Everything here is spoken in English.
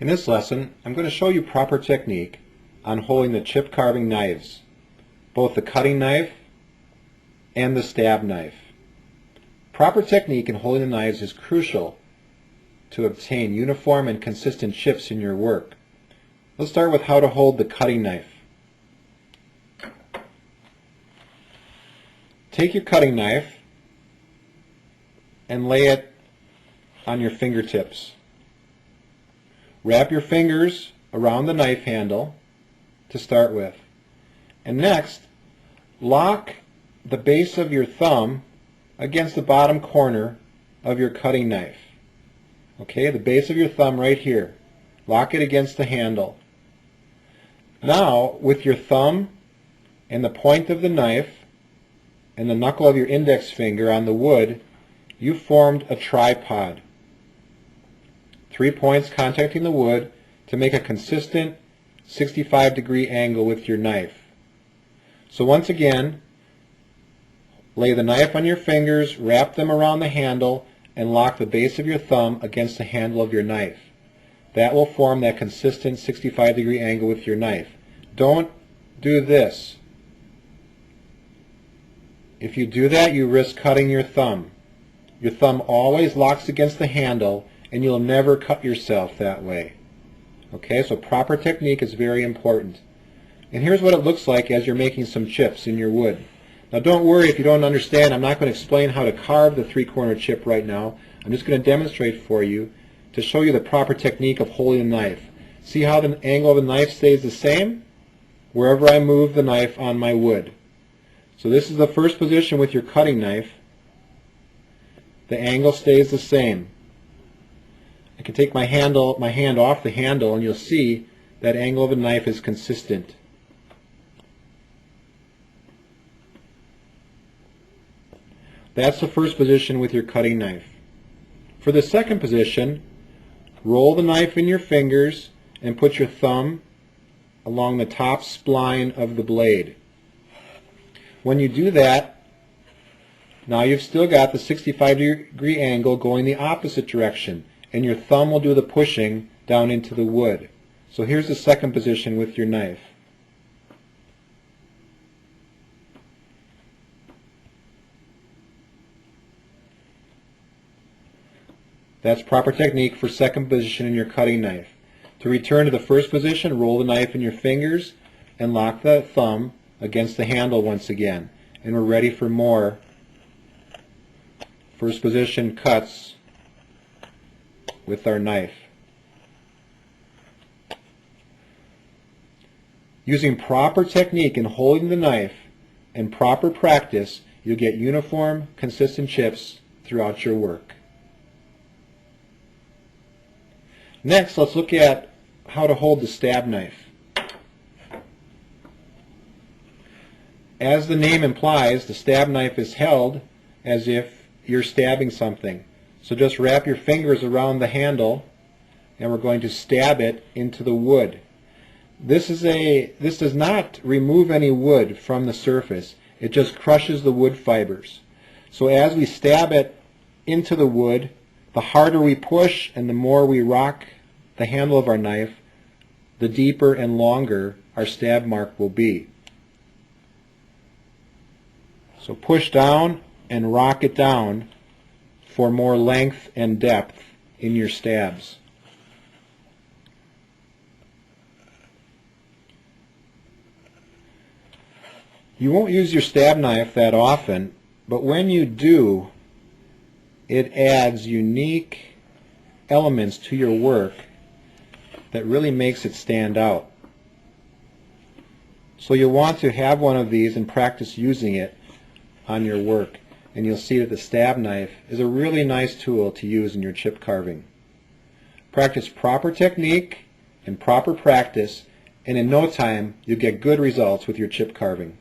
In this lesson, I'm going to show you proper technique on holding the chip carving knives, both the cutting knife and the stab knife. Proper technique in holding the knives is crucial to obtain uniform and consistent chips in your work. Let's start with how to hold the cutting knife. Take your cutting knife and lay it on your fingertips. Wrap your fingers around the knife handle to start with. And next, lock the base of your thumb against the bottom corner of your cutting knife. Okay, the base of your thumb right here. Lock it against the handle. Now, with your thumb and the point of the knife and the knuckle of your index finger on the wood, you formed a tripod. 3 points contacting the wood to make a consistent 65-degree angle with your knife. So once again, lay the knife on your fingers, wrap them around the handle, and lock the base of your thumb against the handle of your knife. That will form that consistent 65-degree angle with your knife. Don't do this. If you do that, you risk cutting your thumb. Your thumb always locks against the handle, and you'll never cut yourself that way. Okay, so proper technique is very important. And here's what it looks like as you're making some chips in your wood. Now don't worry if you don't understand. I'm not going to explain how to carve the three-corner chip right now. I'm just going to demonstrate for you to show you the proper technique of holding the knife. See how the angle of the knife stays the same wherever I move the knife on my wood. So this is the first position with your cutting knife. The angle stays the same. I can take my hand off the handle and you'll see that angle of the knife is consistent. That's the first position with your cutting knife. For the second position, roll the knife in your fingers and put your thumb along the top spline of the blade. When you do that, now you've still got the 65-degree angle going the opposite direction, and your thumb will do the pushing down into the wood. So here's the second position with your knife. That's proper technique for second position in your cutting knife. To return to the first position, roll the knife in your fingers and lock the thumb against the handle once again. And we're ready for more first position cuts with our knife. Using proper technique in holding the knife and proper practice, you'll get uniform, consistent chips throughout your work. Next, let's look at how to hold the stab knife. As the name implies, the stab knife is held as if you're stabbing something. So just wrap your fingers around the handle and we're going to stab it into the wood. This does not remove any wood from the surface. It just crushes the wood fibers. So as we stab it into the wood, the harder we push and the more we rock the handle of our knife, the deeper and longer our stab mark will be. So push down and rock it down for more length and depth in your stabs. You won't use your stab knife that often, but when you do, it adds unique elements to your work that really makes it stand out. So you'll want to have one of these and practice using it on your work. And you'll see that the stab knife is a really nice tool to use in your chip carving. Practice proper technique and proper practice, and in no time you'll get good results with your chip carving.